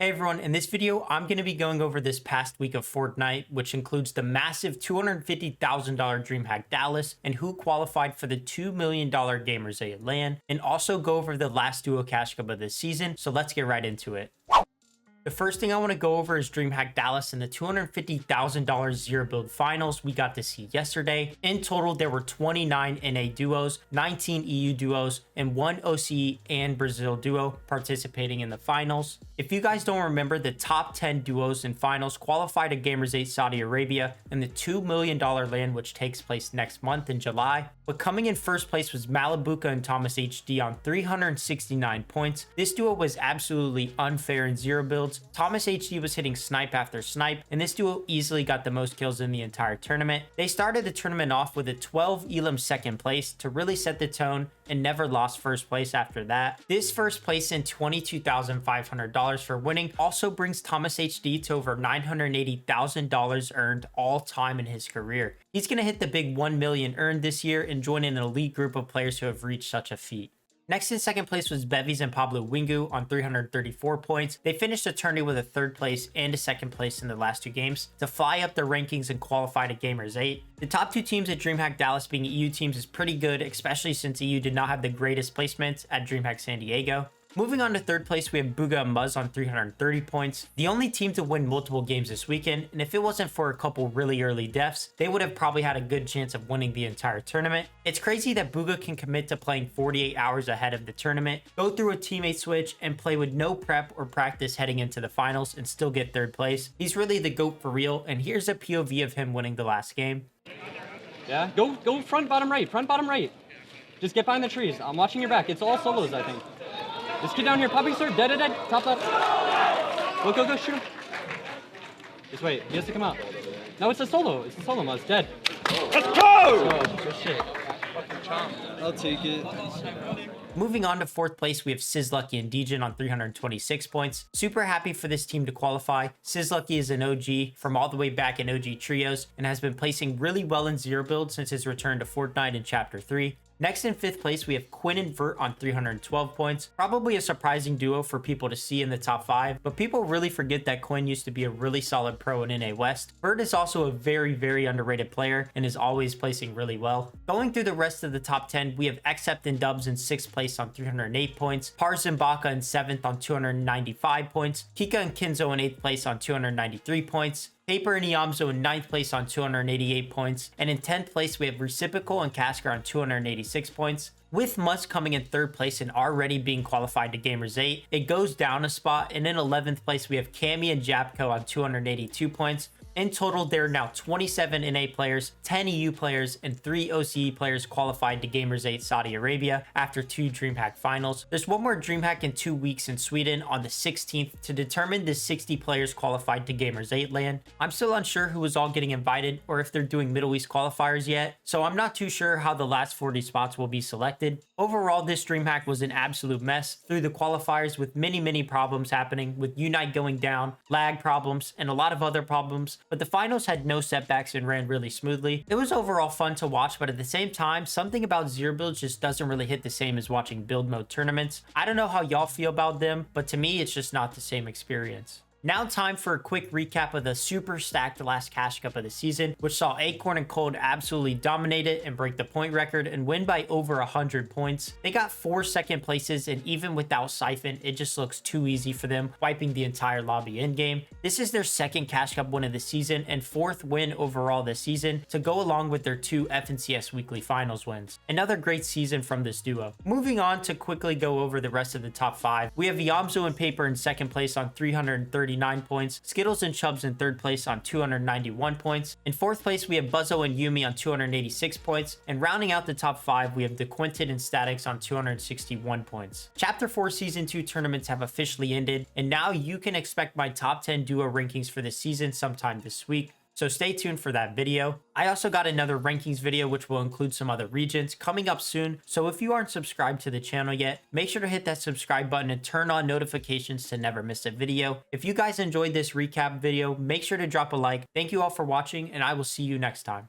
Hey everyone, in this video, I'm going to be going over this past week of Fortnite, which includes the massive $250,000 DreamHack Dallas and who qualified for the $2 million Gamers A LAN, and also go over the last duo cash cup of this season. So let's get right into it. The first thing I want to go over is DreamHack Dallas and the $250,000 zero build finals we got to see yesterday. In total, there were 29 NA duos, 19 EU duos, and 1 OCE and Brazil duo participating in the finals. If you guys don't remember, the top 10 duos and finals qualified to Gamers 8 Saudi Arabia and the $2 million LAN, which takes place next month in July. But coming in first place was Bugha and Thomas HD on 369 points. This duo was absolutely unfair in zero builds. Thomas HD was hitting snipe after snipe, and this duo easily got the most kills in the entire tournament. They started the tournament off with a 12 elim second place to really set the tone and never lost first place after that. This first place in $22,500 for winning also brings Thomas HD to over $980,000 earned all time in his career. He's going to hit the big 1 million earned this year and join an elite group of players who have reached such a feat. Next in second place was Bevies and Pablo Wingu on 334 points. They finished the tourney with a third place and a second place in the last two games to fly up their rankings and qualify to Gamers 8. The top two teams at DreamHack Dallas being EU teams is pretty good, especially since EU did not have the greatest placements at DreamHack San Diego. Moving on to third place, we have Bugha and Muzz on 330 points. The only team to win multiple games this weekend, and if it wasn't for a couple really early deaths, they would have probably had a good chance of winning the entire tournament. It's crazy that Bugha can commit to playing 48 hours ahead of the tournament, go through a teammate switch, and play with no prep or practice heading into the finals and still get third place. He's really the GOAT for real, and here's a POV of him winning the last game. Yeah, go front, bottom right. Just get behind the trees. I'm watching your back. It's all solos, I think. This kid down here, popping sir, dead, top left. Go, shoot him. Just wait, he has to come out. No, it's a solo, Muzz, dead. Let's go! Good shit. I'll take it. Moving on to fourth place, we have Sizlucky and Degen on 326 points. Super happy for this team to qualify. Sizlucky is an OG from all the way back in OG Trios and has been placing really well in zero build since his return to Fortnite in Chapter 3. Next in fifth place, we have Quinn and Vert on 312 points. Probably a surprising duo for people to see in the top 5, but people really forget that Quinn used to be a really solid pro in NA West. Vert is also a very underrated player and is always placing really well. Going through the rest of the top 10, we have Except and Dubs in 6th place on 308 points, Pars and Baka in 7th on 295 points, Kika and Kinzo in 8th place on 293 points, Paper and Iamzo in 9th place on 288 points, and in 10th place we have Reciprocal and Casker on 286 points. With Muzz coming in 3rd place and already being qualified to Gamers 8, it goes down a spot, and in 11th place we have Cammy and Japco on 282 points. In total, there are now 27 NA players, 10 EU players, and 3 OCE players qualified to Gamers 8 Saudi Arabia after 2 DreamHack finals. There's one more DreamHack in 2 weeks in Sweden on the 16th to determine the 60 players qualified to Gamers 8 LAN. I'm still unsure who is all getting invited or if they're doing Middle East qualifiers yet, so I'm not too sure how the last 40 spots will be selected. Overall, this DreamHack was an absolute mess through the qualifiers with many problems happening, with Unite going down, lag problems, and a lot of other problems. But the finals had no setbacks and ran really smoothly. It was overall fun to watch, but at the same time, something about zero builds just doesn't really hit the same as watching build mode tournaments. I don't know how y'all feel about them, but to me, it's just not the same experience. Now time for a quick recap of the super stacked last cash cup of the season, which saw Acorn and Cold absolutely dominate it and break the point record and win by over 100 points. They got 4 second places, and even without Siphon, it just looks too easy for them, wiping the entire lobby in game. This is their second cash cup win of the season and 4th win overall this season to go along with their 2 FNCS weekly finals wins. Another great season from this duo. Moving on to quickly go over the rest of the top 5, we have Iamzo and Paper in 2nd place on 339 points, Skittles and Chubbs in 3rd place on 291 points. In 4th place, we have Buzzo and Yumi on 286 points, and rounding out the top 5, we have DeQuinted and Statics on 261 points. Chapter 4 Season 2 tournaments have officially ended, and now you can expect my top 10 duo rankings for the season sometime this week. So stay tuned for that video. I also got another rankings video which will include some other regions coming up soon. So if you aren't subscribed to the channel yet, make sure to hit that subscribe button and turn on notifications to never miss a video. If you guys enjoyed this recap video, make sure to drop a like. Thank you all for watching, and I will see you next time.